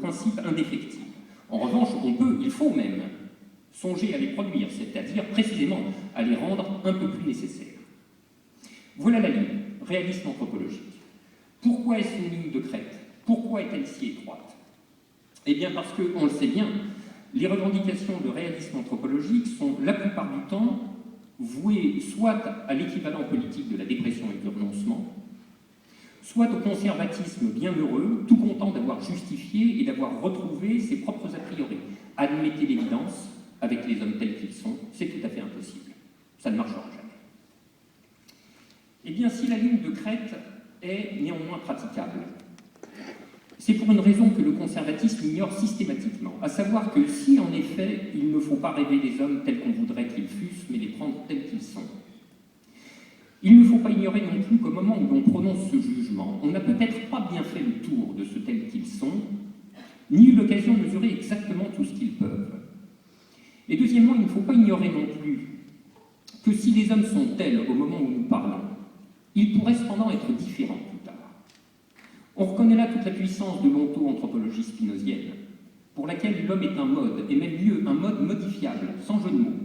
principe indéfectible. En revanche, il faut même songer à les produire, c'est-à-dire précisément à les rendre un peu plus nécessaires. Voilà la ligne, réalisme anthropologique. Pourquoi est-ce une ligne de crête? Pourquoi est-elle si étroite? Eh bien parce que, on le sait bien, les revendications de réalisme anthropologique sont la plupart du temps vouées soit à l'équivalent politique de la dépression et du renoncement, soit au conservatisme bienheureux, tout content d'avoir justifié et d'avoir retrouvé ses propres a priori. Admettez l'évidence, avec les hommes tels qu'ils sont, c'est tout à fait impossible. Ça ne marchera jamais. Eh bien, si la ligne de crête est néanmoins praticable, c'est pour une raison que le conservatisme ignore systématiquement, à savoir que si, en effet, il ne faut pas rêver des hommes tels qu'on voudrait qu'ils fussent, mais les prendre tels qu'ils sont, il ne faut pas ignorer non plus qu'au moment où l'on prononce ce jugement, on n'a peut-être pas bien fait le tour de ce tels qu'ils sont, ni eu l'occasion de mesurer exactement tout ce qu'ils peuvent. Et deuxièmement, il ne faut pas ignorer non plus que si les hommes sont tels au moment où nous parlons, ils pourraient cependant être différents plus tard. On reconnaît là toute la puissance de l'onto-anthropologie spinozienne, pour laquelle l'homme est un mode, et même mieux, un mode modifiable, sans jeu de mots.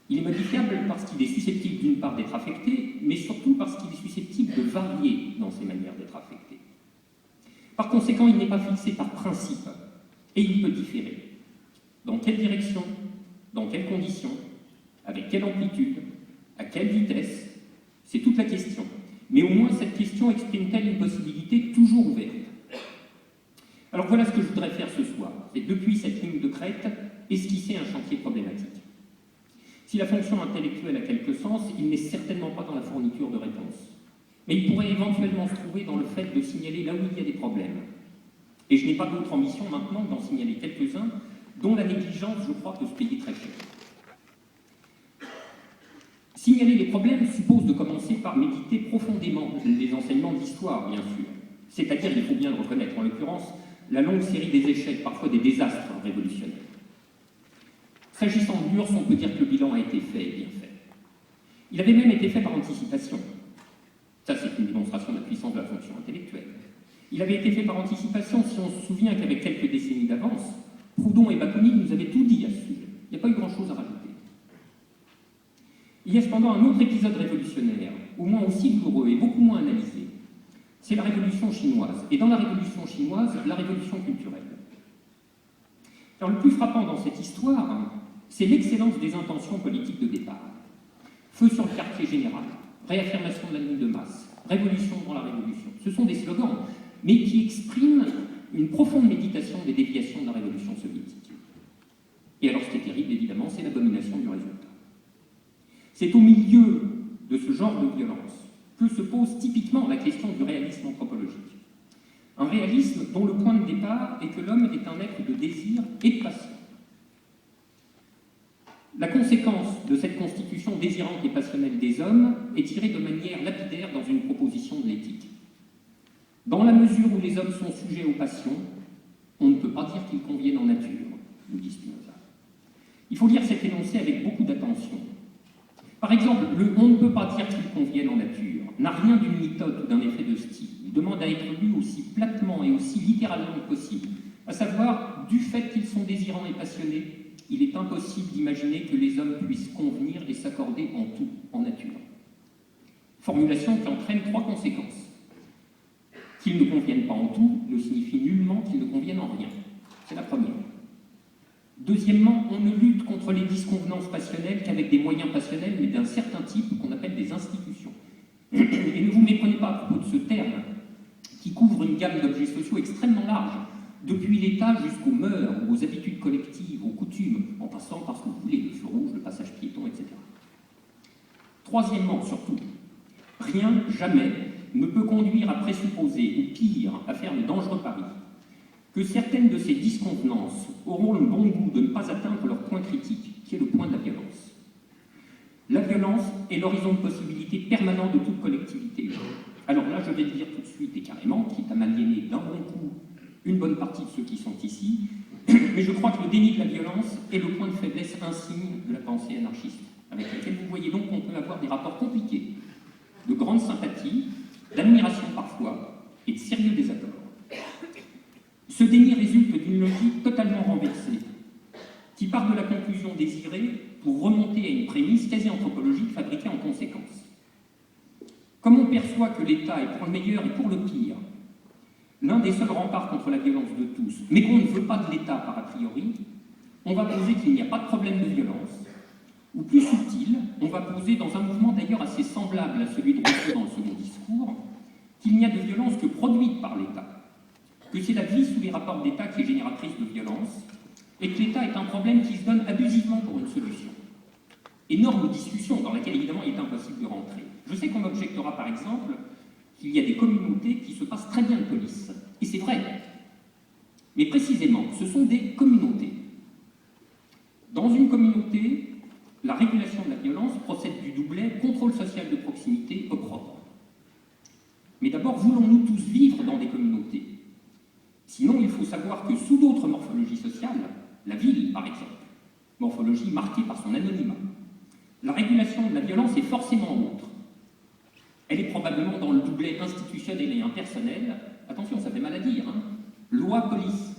Il est modifiable parce qu'il est susceptible d'une part d'être affecté, mais surtout parce qu'il est susceptible de varier dans ses manières d'être affecté. Par conséquent, il n'est pas fixé par principe, et il peut différer. Dans quelle direction? Dans quelles conditions? Avec quelle amplitude? À quelle vitesse? C'est toute la question. Mais au moins, cette question exprime-t-elle une possibilité toujours ouverte? Alors voilà ce que je voudrais faire ce soir. C'est depuis cette ligne de crête, esquisser un chantier problématique. Si la fonction intellectuelle a quelque sens, il n'est certainement pas dans la fourniture de réponses. Mais il pourrait éventuellement se trouver dans le fait de signaler là où il y a des problèmes. Et je n'ai pas d'autre ambition maintenant que d'en signaler quelques-uns, dont la négligence, je crois, peut se payer très cher. Signaler les problèmes suppose de commencer par méditer profondément les enseignements d'histoire, bien sûr. C'est-à-dire, il faut bien le reconnaître, en l'occurrence, la longue série des échecs, parfois des désastres révolutionnaires. S'agissant de l'URSS, on peut dire que le bilan a été fait et bien fait. Il avait même été fait par anticipation. Ça, c'est une démonstration de la puissance de la fonction intellectuelle. Il avait été fait par anticipation si on se souvient qu'avec quelques décennies d'avance, Proudhon et Bakounine nous avaient tout dit à ce sujet. Il n'y a pas eu grand-chose à rajouter. Il y a cependant un autre épisode révolutionnaire, au moins aussi douloureux et beaucoup moins analysé. C'est la révolution chinoise. Et dans la révolution chinoise, la révolution culturelle. Alors, le plus frappant dans cette histoire, c'est l'excellence des intentions politiques de départ. Feu sur le quartier général, réaffirmation de la ligne de masse, révolution dans la révolution. Ce sont des slogans, mais qui expriment une profonde méditation des déviations de la révolution soviétique. Et alors, ce qui est terrible, évidemment, c'est l'abomination du résultat. C'est au milieu de ce genre de violence que se pose typiquement la question du réalisme anthropologique. Un réalisme dont le point de départ est que l'homme est un être de désir et de passion. La conséquence de cette constitution désirante et passionnelle des hommes est tirée de manière lapidaire dans une proposition de l'éthique. Dans la mesure où les hommes sont sujets aux passions, on ne peut pas dire qu'ils conviennent en nature, nous dit Spinoza. Il faut lire cet énoncé avec beaucoup d'attention. Par exemple, le « on ne peut pas dire qu'ils conviennent en nature » n'a rien d'une méthode ou d'un effet de style. Il demande à être lu aussi platement et aussi littéralement que possible, à savoir, du fait qu'ils sont désirants et passionnés, il est impossible d'imaginer que les hommes puissent convenir et s'accorder en tout, en nature. Formulation qui entraîne 3 conséquences. Qu'ils ne conviennent pas en tout ne signifie nullement qu'ils ne conviennent en rien. C'est la première. Deuxièmement, on ne lutte contre les disconvenances passionnelles qu'avec des moyens passionnels, mais d'un certain type qu'on appelle des institutions. Et ne vous méprenez pas à propos de ce terme, qui couvre une gamme d'objets sociaux extrêmement large, depuis l'État jusqu'aux mœurs, ou aux habitudes collectives, aux coutumes, en passant par ce que vous voulez, le feu rouge, le passage piéton, etc. Troisièmement, surtout, rien, jamais, ne peut conduire à présupposer, ou pire, à faire de dangereux paris, que certaines de ces disconvenances auront le bon goût de ne pas atteindre leur point critique, qui est le point de la violence. La violence est l'horizon de possibilité permanent de toute collectivité. Alors là, je vais le dire tout de suite et carrément, quitte à m'aliéner d'un bon coup une bonne partie de ceux qui sont ici, mais je crois que le déni de la violence est le point de faiblesse insigne de la pensée anarchiste, avec laquelle vous voyez donc qu'on peut avoir des rapports compliqués, de grande sympathie, d'admiration parfois, et de sérieux désaccords. Ce déni résulte d'une logique totalement renversée, qui part de la conclusion désirée pour remonter à une prémisse quasi-anthropologique fabriquée en conséquence. Comme on perçoit que l'État est pour le meilleur et pour le pire, l'un des seuls remparts contre la violence de tous, mais qu'on ne veut pas de l'État par a priori, on va poser qu'il n'y a pas de problème de violence, ou plus subtil, on va poser dans un mouvement d'ailleurs assez semblable à celui de Rousseau dans le second discours, qu'il n'y a de violence que produite par l'État, que c'est la vie sous les rapports d'État qui est génératrice de violence, et que l'État est un problème qui se donne abusivement pour une solution. Énorme discussion dans laquelle évidemment il est impossible de rentrer. Je sais qu'on m'objectera par exemple qu'il y a des communautés qui se passent très bien de police, et c'est vrai. Mais précisément, ce sont des communautés. Dans une communauté, la régulation de la violence procède du doublet contrôle social de proximité opprobre. Mais d'abord, voulons-nous tous vivre dans des communautés? Sinon, il faut savoir que sous d'autres morphologies sociales, la ville par exemple, morphologie marquée par son anonymat, la régulation de la violence est forcément autre. Elle est probablement dans le doublet institutionnel et impersonnel. Attention, ça fait mal à dire, hein. Loi-police.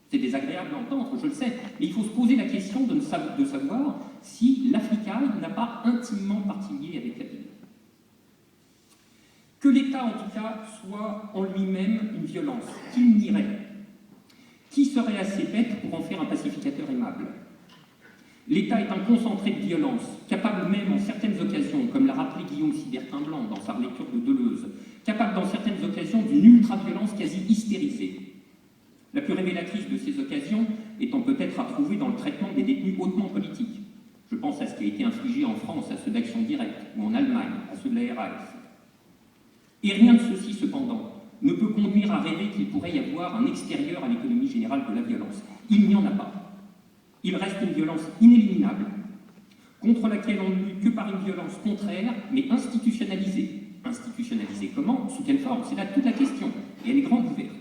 C'est désagréable à entendre, je le sais, mais il faut se poser la question de savoir si l'Africaille n'a pas intimement partie liée avec la ville. Que l'État, en tout cas, soit en lui-même une violence, qu'il nierait. Qui serait assez bête pour en faire un pacificateur aimable? L'État est un concentré de violence, capable même en certaines occasions, comme l'a rappelé Guillaume Sibertin-Blanc dans sa lecture de Deleuze, capable dans certaines occasions d'une ultra-violence quasi hystérisée. La plus révélatrice de ces occasions étant peut-être à trouver dans le traitement des détenus hautement politiques. Je pense à ce qui a été infligé en France à ceux d'Action Directe, ou en Allemagne, à ceux de la RAF. Et rien de ceci, cependant, ne peut conduire à rêver qu'il pourrait y avoir un extérieur à l'économie générale de la violence. Il n'y en a pas. Il reste une violence inéliminable, contre laquelle on ne lutte que par une violence contraire, mais institutionnalisée. Institutionnalisée comment? Sous quelle forme? C'est là toute la question, et elle est grande ouverte.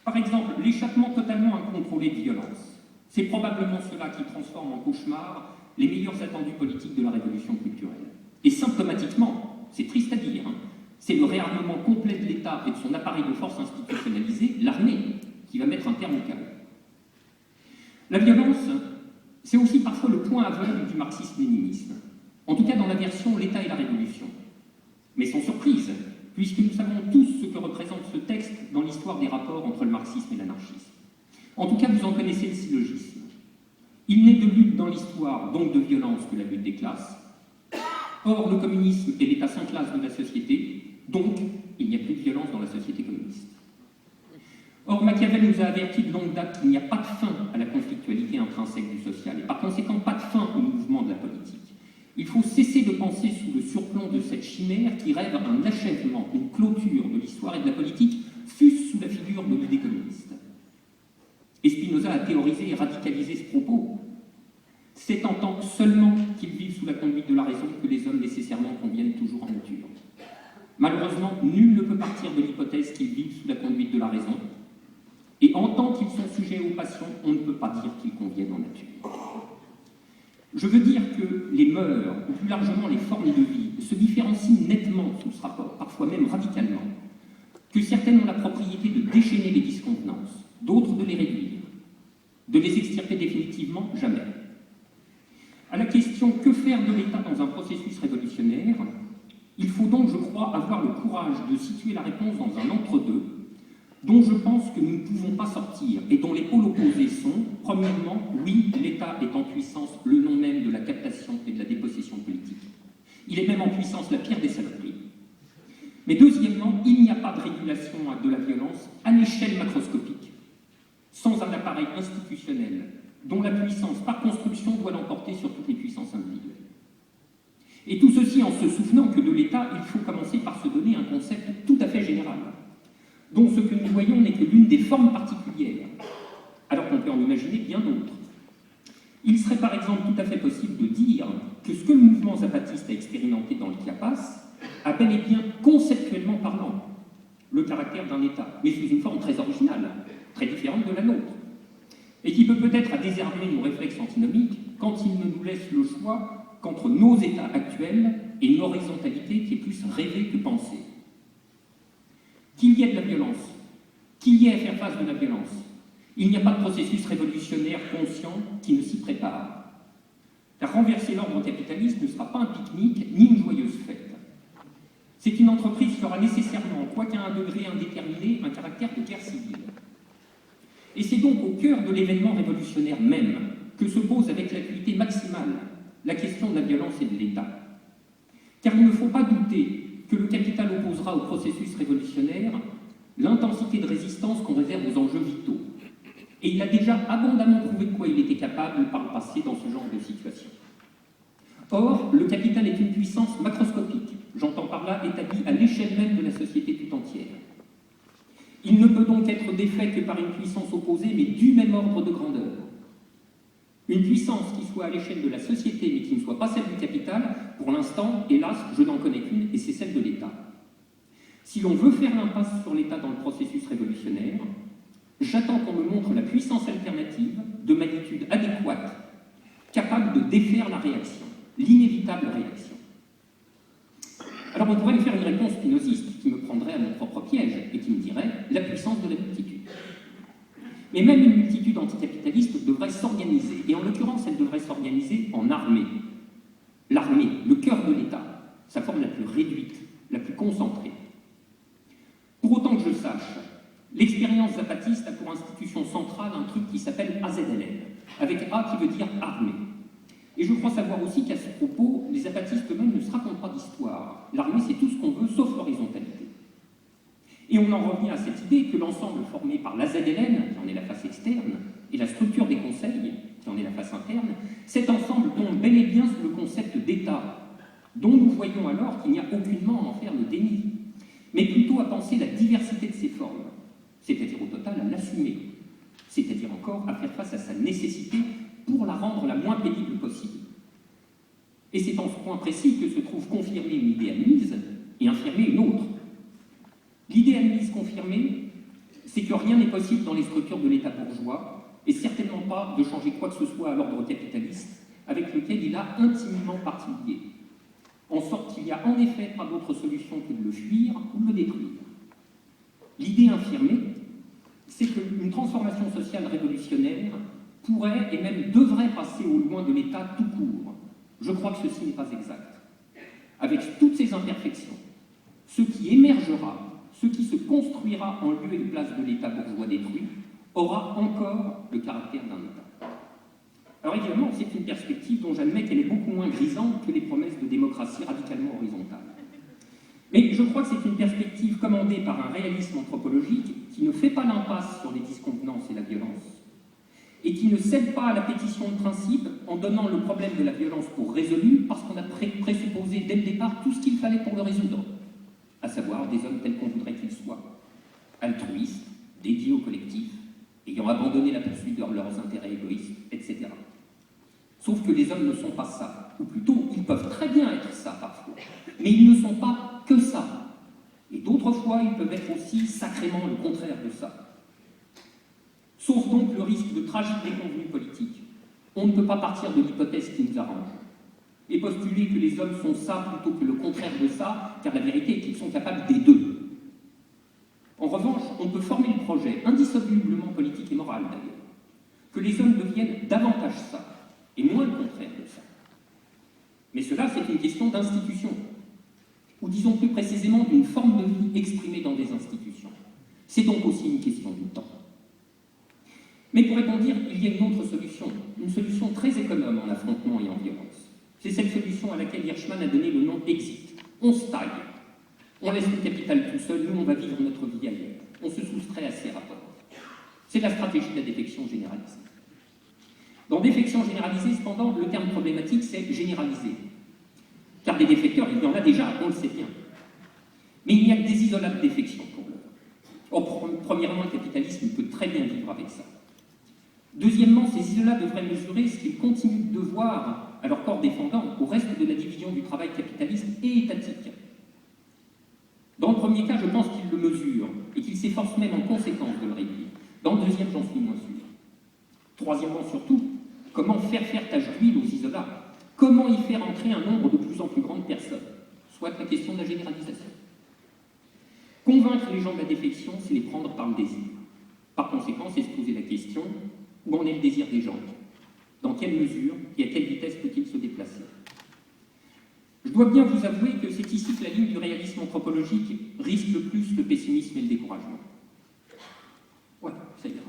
Par exemple, l'échappement totalement incontrôlé de violence. C'est probablement cela qui transforme en cauchemar les meilleurs attendus politiques de la révolution culturelle. Et symptomatiquement, c'est triste à dire, hein, c'est le réarmement complet de l'État et de son appareil de force institutionnalisé, l'armée, qui va mettre un terme au chaos. La violence, c'est aussi parfois le point aveugle du marxisme-léninisme, en tout cas dans la version l'État et la Révolution. Mais sans surprise, puisque nous savons tous ce que représente ce texte dans l'histoire des rapports entre le marxisme et l'anarchisme. En tout cas, vous en connaissez le syllogisme. Il n'est de lutte dans l'histoire, donc de violence, que la lutte des classes. Or, le communisme est l'état sans classe de la société, donc il n'y a plus de violence dans la société communiste. Or, Machiavel nous a averti de longue date qu'il n'y a pas de fin à la conflictualité intrinsèque du social, et par conséquent pas de fin au mouvement de la politique. Il faut cesser de penser sous le surplomb de cette chimère qui rêve un achèvement, une clôture de l'histoire et de la politique, fût-ce sous la figure de l'idée communiste. Et Spinoza a théorisé et radicalisé ce propos. C'est en tant seulement qu'ils vivent sous la conduite de la raison que les hommes nécessairement conviennent toujours en nature. Malheureusement, nul ne peut partir de l'hypothèse qu'ils vivent sous la conduite de la raison, et en tant qu'ils sont sujets aux passions, on ne peut pas dire qu'ils conviennent en nature. Je veux dire que les mœurs, ou plus largement les formes de vie, se différencient nettement sous ce rapport, parfois même radicalement, que certaines ont la propriété de déchaîner les disconvenances, d'autres de les réduire, de les extirper définitivement, jamais. À la question « Que faire de l'État dans un processus révolutionnaire ?», il faut donc, je crois, avoir le courage de situer la réponse dans un entre-deux, dont je pense que nous ne pouvons pas sortir, et dont les pôles opposés sont, premièrement, oui, l'État est en puissance, le nom même de la captation et de la dépossession politique. Il est même en puissance la pire des saloperies. Mais deuxièmement, il n'y a pas de régulation de la violence à l'échelle macroscopique, sans un appareil institutionnel, dont la puissance, par construction, doit l'emporter sur toutes les puissances individuelles. Et tout ceci en se souvenant que de l'État, il faut commencer par se donner un concept tout à fait général, dont ce que nous voyons n'est que l'une des formes particulières, alors qu'on peut en imaginer bien d'autres. Il serait par exemple tout à fait possible de dire que ce que le mouvement zapatiste a expérimenté dans le Chiapas a bel et bien, conceptuellement parlant, le caractère d'un État, mais sous une forme très originale, très différente de la nôtre, et qui peut peut-être désarmer nos réflexes antinomiques quand il ne nous laisse le choix qu'entre nos États actuels et une horizontalité qui est plus rêvée que pensée. Qu'il y ait de la violence, qu'il y ait à faire face de la violence. Il n'y a pas de processus révolutionnaire conscient qui ne s'y prépare. Car renverser l'ordre capitaliste ne sera pas un pique-nique ni une joyeuse fête. C'est une entreprise qui aura nécessairement, quoiqu'à un degré indéterminé, un caractère de guerre civile. Et c'est donc au cœur de l'événement révolutionnaire même que se pose avec l'acuité maximale la question de la violence et de l'État. Car il ne faut pas douter que le capital opposera au processus révolutionnaire l'intensité de résistance qu'on réserve aux enjeux vitaux. Et il a déjà abondamment prouvé de quoi il était capable par le passé dans ce genre de situation. Or, le capital est une puissance macroscopique, j'entends par là établie à l'échelle même de la société tout entière. Il ne peut donc être défait que par une puissance opposée, mais du même ordre de grandeur. Une puissance qui soit à l'échelle de la société, mais qui ne soit pas celle du capital, pour l'instant, hélas, je n'en connais qu'une, et c'est celle de l'État. Si l'on veut faire l'impasse sur l'État dans le processus révolutionnaire, j'attends qu'on me montre la puissance alternative de magnitude adéquate, capable de défaire la réaction, l'inévitable réaction. Alors on pourrait me faire une réponse spinoziste qui me prendrait à mon propre piège et qui me dirait la puissance de la multitude. Mais même une multitude anticapitaliste devrait s'organiser, et en l'occurrence elle devrait s'organiser en armée. L'armée, le cœur de l'État, sa forme la plus réduite, la plus concentrée. Pour autant que je sache, l'expérience zapatiste a pour institution centrale un truc qui s'appelle AZLN, avec A qui veut dire armée. Et je crois savoir aussi qu'à ce propos, les zapatistes eux-mêmes ne se racontent pas d'histoire. L'armée, c'est tout ce qu'on veut, sauf l'horizontalité. Et on en revient à cette idée que l'ensemble formé par l'AZLN, qui en est la face externe, et la structure des conseils, qui en est la face interne, cet ensemble tombe bel et bien sous le concept d'État, dont nous voyons alors qu'il n'y a aucunement à en faire le déni, mais plutôt à penser la diversité de ses formes, c'est-à-dire au total à l'assumer, c'est-à-dire encore à faire face à sa nécessité pour la rendre la moins pénible possible. Et c'est en ce point précis que se trouve confirmée une idée admise et infirmée une autre. L'idée admise confirmée, c'est que rien n'est possible dans les structures de l'État bourgeois, et certainement pas de changer quoi que ce soit à l'ordre capitaliste, avec lequel il a intimement partie liée. En sorte qu'il n'y a en effet pas d'autre solution que de le fuir ou de le détruire. L'idée infirmée, c'est qu'une transformation sociale révolutionnaire pourrait et même devrait passer au loin de l'État tout court. Je crois que ceci n'est pas exact. Avec toutes ces imperfections, ce qui émergera, ce qui se construira en lieu et place de l'État bourgeois détruit, aura encore le caractère d'un État. Alors évidemment, c'est une perspective dont j'admets qu'elle est beaucoup moins grisante que les promesses de démocratie radicalement horizontale. Mais je crois que c'est une perspective commandée par un réalisme anthropologique qui ne fait pas l'impasse sur les disconvenances et la violence, et qui ne cède pas à la pétition de principe en donnant le problème de la violence pour résolu parce qu'on a présupposé dès le départ tout ce qu'il fallait pour le résoudre, à savoir des hommes tels qu'on voudrait qu'ils soient, altruistes, dédiés au collectif, ayant abandonné la poursuite de leurs intérêts égoïstes, etc. Sauf que les hommes ne sont pas ça, ou plutôt, ils peuvent très bien être ça parfois, mais ils ne sont pas que ça. Et d'autres fois, ils peuvent être aussi sacrément le contraire de ça. Sauf donc le risque de tragique déconvenue politique. On ne peut pas partir de l'hypothèse qui nous arrange et postuler que les hommes sont ça plutôt que le contraire de ça, car la vérité est qu'ils sont capables des deux. En revanche, on peut former le projet, indissolublement politique et moral d'ailleurs, que les hommes deviennent davantage ça, et moins le contraire de ça. Mais cela, c'est une question d'institution, ou disons plus précisément d'une forme de vie exprimée dans des institutions. C'est donc aussi une question du temps. Mais pour répondre, il y a une autre solution, une solution très économe en affrontement et en violence. C'est cette solution à laquelle Hirschman a donné le nom exit. On se taille, on laisse le capital tout seul, nous on va vivre notre vie ailleurs. On se soustrait à ces rapports. C'est la stratégie de la défection généralisée. Dans défection généralisée, cependant, le terme problématique, c'est généraliser. Car des défecteurs, il y en a déjà, on le sait bien. Mais il n'y a que des isolats de défection pour l'heure. Premièrement, le capitalisme peut très bien vivre avec ça. Deuxièmement, ces isolats devraient mesurer ce qu'ils continuent de devoir à leur corps défendant au reste de la division du travail capitaliste et étatique. Dans le premier cas, je pense qu'ils le mesurent et qu'ils s'efforcent même en conséquence de le réduire. Dans le deuxième, j'en suis moins sûr. Troisièmement, surtout, comment faire tache d'huile aux isolats? Comment y faire entrer un nombre de plus en plus grand de personnes? Soit la question de la généralisation. Convaincre les gens de la défection, c'est les prendre par le désir. Par conséquent, c'est se poser la question, où en est le désir des gens? Dans quelle mesure et à quelle vitesse peut-il se déplacer? Je dois bien vous avouer que c'est ici que la ligne du réalisme anthropologique risque le plus le pessimisme et le découragement. Ouais, ça ira.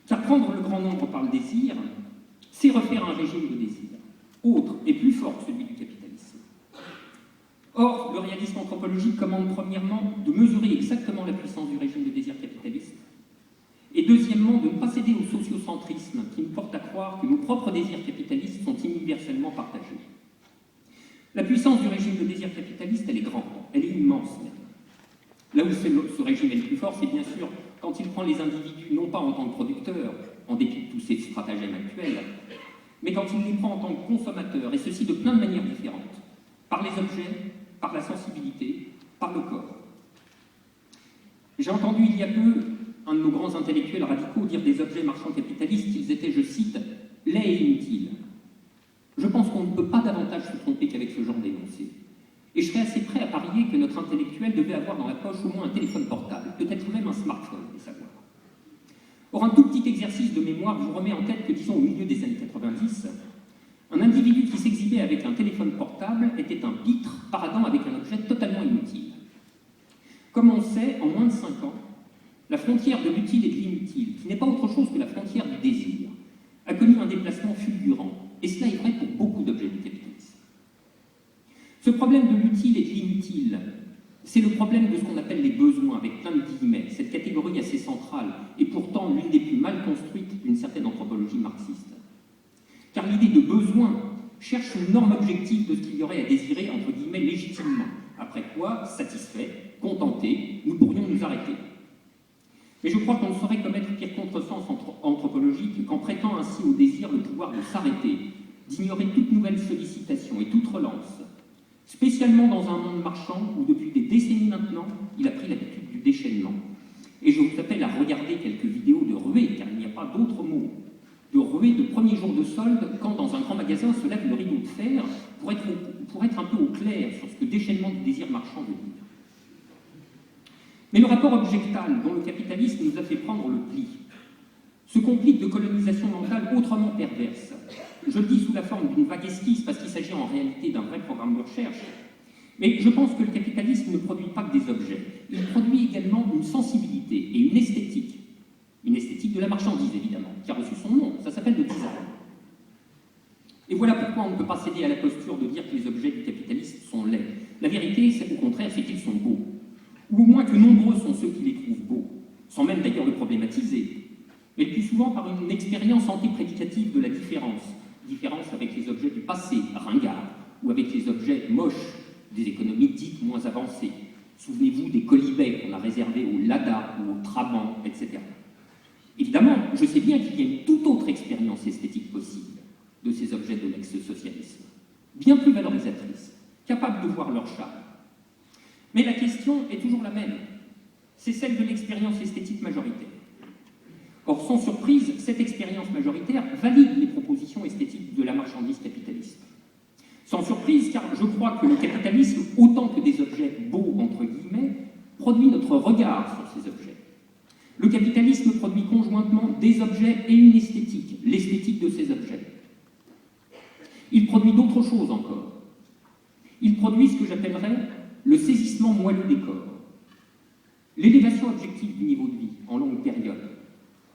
Car prendre le grand nombre par le désir, c'est refaire un régime de désir, autre et plus fort que celui du capitalisme. Or, le réalisme anthropologique commande premièrement de mesurer exactement la puissance du régime de désir capitaliste, et deuxièmement de ne pas céder au sociocentrisme qui nous porte à croire que nos propres désirs capitalistes sont universellement partagés. La puissance du régime de désir capitaliste, elle est grande, elle est immense même. Là où ce régime est le plus fort, c'est bien sûr quand il prend les individus non pas en tant que producteurs, en dépit de tous ces stratagèmes actuels, mais quand il les prend en tant que consommateurs, et ceci de plein de manières différentes, par les objets, par la sensibilité, par le corps. J'ai entendu il y a peu un de nos grands intellectuels radicaux dire des objets marchands capitalistes qu'ils étaient, je cite, « laids et inutiles ». Je pense qu'on ne peut pas davantage se tromper qu'avec ce genre d'énoncé. Et je serais assez prêt à parier que notre intellectuel devait avoir dans la poche au moins un téléphone portable, peut-être même un smartphone, les savoir. Or, un tout petit exercice de mémoire vous remet en tête que, disons, au milieu des années 90, un individu qui s'exhibait avec un téléphone portable était un pitre paradant avec un objet totalement inutile. Comme on sait, en moins de 5 ans, la frontière de l'utile et de l'inutile, qui n'est pas autre chose que la frontière du désir, a connu un déplacement fulgurant, et cela est vrai pour beaucoup d'objets du capitalisme. Ce problème de l'utile et de l'inutile, c'est le problème de ce qu'on appelle les besoins, avec plein de guillemets, cette catégorie assez centrale, et pourtant l'une des plus mal construites d'une certaine anthropologie marxiste. Car l'idée de besoin cherche une norme objective de ce qu'il y aurait à désirer, entre guillemets, légitimement, après quoi, satisfait, contenté, nous pourrions nous arrêter. Mais je crois qu'on ne saurait commettre pire contresens anthropologique qu'en prêtant ainsi au désir le pouvoir de s'arrêter, d'ignorer toute nouvelle sollicitation et toute relance, spécialement dans un monde marchand où depuis des décennies maintenant, il a pris l'habitude du déchaînement. Et je vous appelle à regarder quelques vidéos de ruées, car il n'y a pas d'autre mot, de ruées de premier jour de solde, quand dans un grand magasin se lève le rideau de fer, pour être un peu au clair sur ce que déchaînement du désir marchand veut dire. Mais le rapport objectal dont le capitalisme nous a fait prendre le pli se complique de colonisation mentale autrement perverse. Je le dis sous la forme d'une vague esquisse parce qu'il s'agit en réalité d'un vrai programme de recherche. Mais je pense que le capitalisme ne produit pas que des objets. Il produit également une sensibilité et une esthétique. Une esthétique de la marchandise, évidemment, qui a reçu son nom. Ça s'appelle le design. Et voilà pourquoi on ne peut pas céder à la posture de dire que les objets du capitalisme sont laids. La vérité, c'est au contraire, c'est qu'ils sont beaux. Ou au moins que nombreux sont ceux qui les trouvent beaux, sans même d'ailleurs le problématiser, mais le plus souvent par une expérience antiprédicative de la différence avec les objets du passé, ringards, ou avec les objets moches des économies dites moins avancées. Souvenez-vous des colibets qu'on a réservés aux Lada ou aux Trabants, etc. Évidemment, je sais bien qu'il y a une toute autre expérience esthétique possible de ces objets de l'ex-socialisme, bien plus valorisatrice, capable de voir leur charme. Mais la question est toujours la même, c'est celle de l'expérience esthétique majoritaire. Or, sans surprise, cette expérience majoritaire valide les propositions esthétiques de la marchandise capitaliste. Sans surprise, car je crois que le capitalisme, autant que des objets beaux, entre guillemets, produit notre regard sur ces objets. Le capitalisme produit conjointement des objets et une esthétique, l'esthétique de ces objets. Il produit d'autres choses encore. Il produit ce que j'appellerais le saisissement moelleux des corps. L'élévation objective du niveau de vie en longue période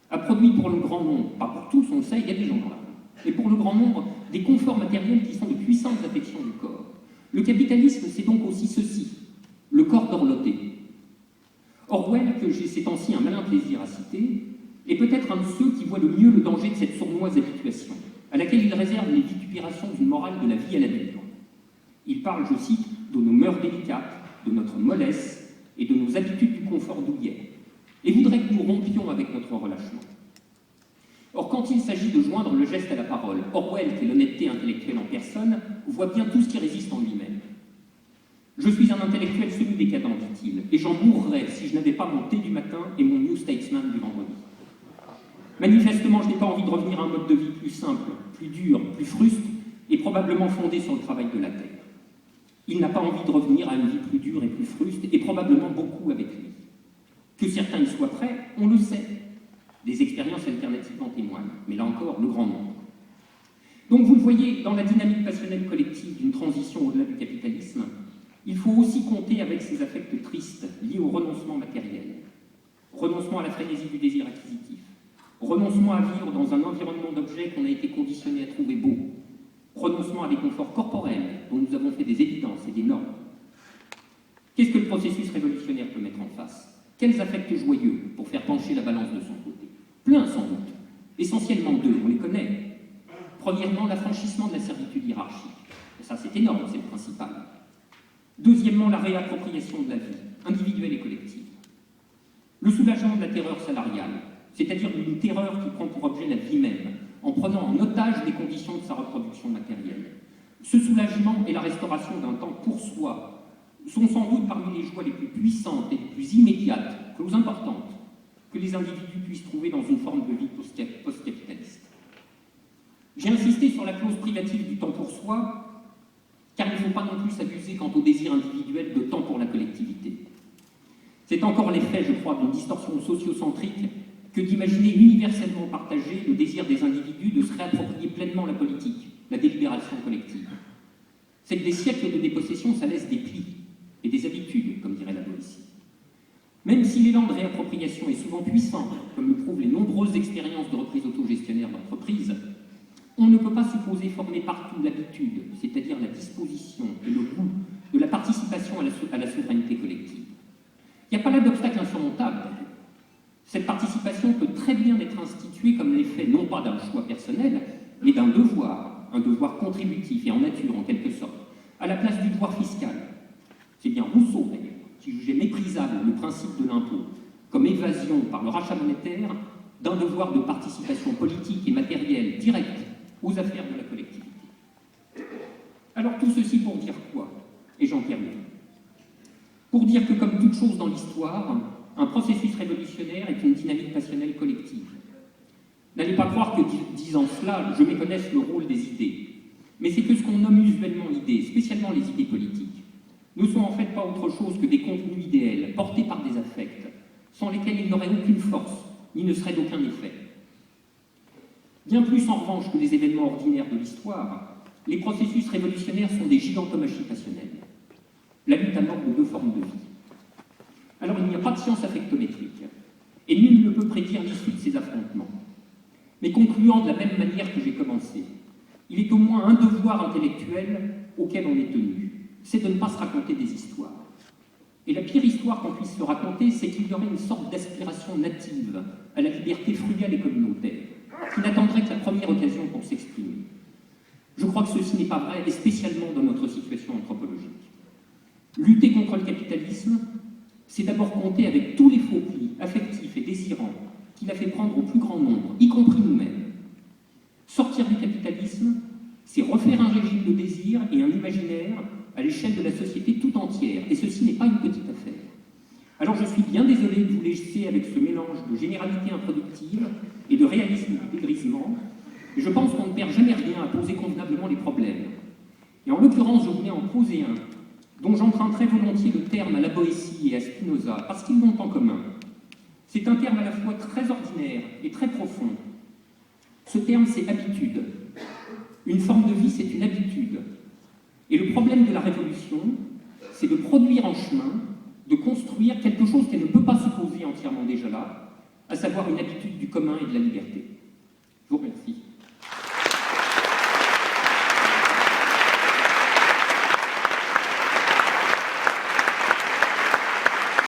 a produit pour le grand nombre, pas pour tous, on le sait, il y a des gens là, mais pour le grand nombre, des conforts matériels qui sont de puissantes affections du corps. Le capitalisme, c'est donc aussi ceci, le corps dorloté. Orwell, que j'ai ces temps-ci un malin plaisir à citer, est peut-être un de ceux qui voient le mieux le danger de cette sournoise habituation, à laquelle il réserve les vitupérations d'une morale de la vie à la dure. Il parle, je cite, de nos mœurs délicates, de notre mollesse et de nos habitudes du confort douillet, et voudrait que nous rompions avec notre relâchement. Or, quand il s'agit de joindre le geste à la parole, Orwell, qui est l'honnêteté intellectuelle en personne, voit bien tout ce qui résiste en lui-même. Je suis un intellectuel semi-décadent, dit-il, et j'en mourrais si je n'avais pas mon thé du matin et mon New Statesman du vendredi. Manifestement, je n'ai pas envie de revenir à un mode de vie plus simple, plus dur, plus fruste, et probablement fondé sur le travail de la terre. Il n'a pas envie de revenir à une vie plus dure et plus fruste, et probablement beaucoup avec lui. Que certains y soient prêts, on le sait. Des expériences alternatives en témoignent, mais là encore, le grand nombre. Donc vous le voyez, dans la dynamique passionnelle collective d'une transition au-delà du capitalisme, il faut aussi compter avec ces affects tristes liés au renoncement matériel. Renoncement à la frénésie du désir acquisitif. Renoncement à vivre dans un environnement d'objets qu'on a été conditionné à trouver beau. Renoncement à des conforts corporels dont nous avons fait des évidences et des normes. Qu'est-ce que le processus révolutionnaire peut mettre en face? Quels affects joyeux pour faire pencher la balance de son côté? Plein sans doute. Essentiellement deux, on les connaît. Premièrement, l'affranchissement de la servitude hiérarchique. Et ça, c'est énorme, c'est le principal. Deuxièmement, la réappropriation de la vie, individuelle et collective. Le soulagement de la terreur salariale, c'est-à-dire d'une terreur qui prend pour objet la vie même, en prenant en otage les conditions de sa reproduction matérielle. Ce soulagement et la restauration d'un temps pour soi sont sans doute parmi les joies les plus puissantes et les plus immédiates, plus importantes, que les individus puissent trouver dans une forme de vie post-capitaliste. J'ai insisté sur la clause privative du temps pour soi, car il ne faut pas non plus s'abuser quant au désir individuel de temps pour la collectivité. C'est encore l'effet, je crois, d'une distorsion sociocentrique que d'imaginer universellement partagé le désir des individus de se réapproprier pleinement la politique, la délibération collective. C'est que des siècles de dépossession, ça laisse des plis et des habitudes, comme dirait la Boétie. Même si l'élan de réappropriation est souvent puissant, comme le prouvent les nombreuses expériences de reprise autogestionnaire d'entreprises, on ne peut pas supposer former partout l'habitude, c'est-à-dire la disposition et le goût de la participation à la souveraineté collective. Il n'y a pas là d'obstacle insurmontable. Cette participation peut très bien être instituée comme l'effet non pas d'un choix personnel, mais d'un devoir, un devoir contributif et en nature en quelque sorte, à la place du devoir fiscal. C'est bien Rousseau d'ailleurs qui jugeait méprisable le principe de l'impôt comme évasion par le rachat monétaire d'un devoir de participation politique et matérielle directe aux affaires de la collectivité. Alors tout ceci pour dire quoi? Et j'en termine. Pour dire que comme toute chose dans l'histoire, un processus révolutionnaire est une dynamique passionnelle collective. N'allez pas croire que, disant cela, je méconnaisse le rôle des idées. Mais c'est que ce qu'on nomme usuellement idées, spécialement les idées politiques, ne sont en fait pas autre chose que des contenus idéels, portés par des affects, sans lesquels ils n'auraient aucune force, ni ne seraient d'aucun effet. Bien plus en revanche que les événements ordinaires de l'histoire, les processus révolutionnaires sont des gigantomachies passionnelles. La lutte amorce deux formes de vie. Alors il n'y a pas de science affectométrique, et nul ne peut prédire l'issue de ces affrontements. Mais concluant de la même manière que j'ai commencé, il est au moins un devoir intellectuel auquel on est tenu, c'est de ne pas se raconter des histoires. Et la pire histoire qu'on puisse se raconter, c'est qu'il y aurait une sorte d'aspiration native à la liberté frugale et communautaire, qui n'attendrait que la première occasion pour s'exprimer. Je crois que ceci n'est pas vrai, et spécialement dans notre situation anthropologique. Lutter contre le capitalisme, c'est d'abord compter avec tous les faux plis affectifs et désirants qu'il a fait prendre au plus grand nombre, y compris nous-mêmes. Sortir du capitalisme, c'est refaire un régime de désir et un imaginaire à l'échelle de la société tout entière, et ceci n'est pas une petite affaire. Alors je suis bien désolé de vous laisser avec ce mélange de généralité improductive et de réalisme du dégrisement, et je pense qu'on ne perd jamais rien à poser convenablement les problèmes. Et en l'occurrence, je voulais en poser un, dont j'emprunterai volontiers le terme à la Boétie et à Spinoza, parce qu'ils l'ont en commun. C'est un terme à la fois très ordinaire et très profond. Ce terme, c'est habitude. Une forme de vie, c'est une habitude. Et le problème de la révolution, c'est de produire en chemin, de construire quelque chose qui ne peut pas se poser entièrement déjà là, à savoir une habitude du commun et de la liberté. Je vous remercie.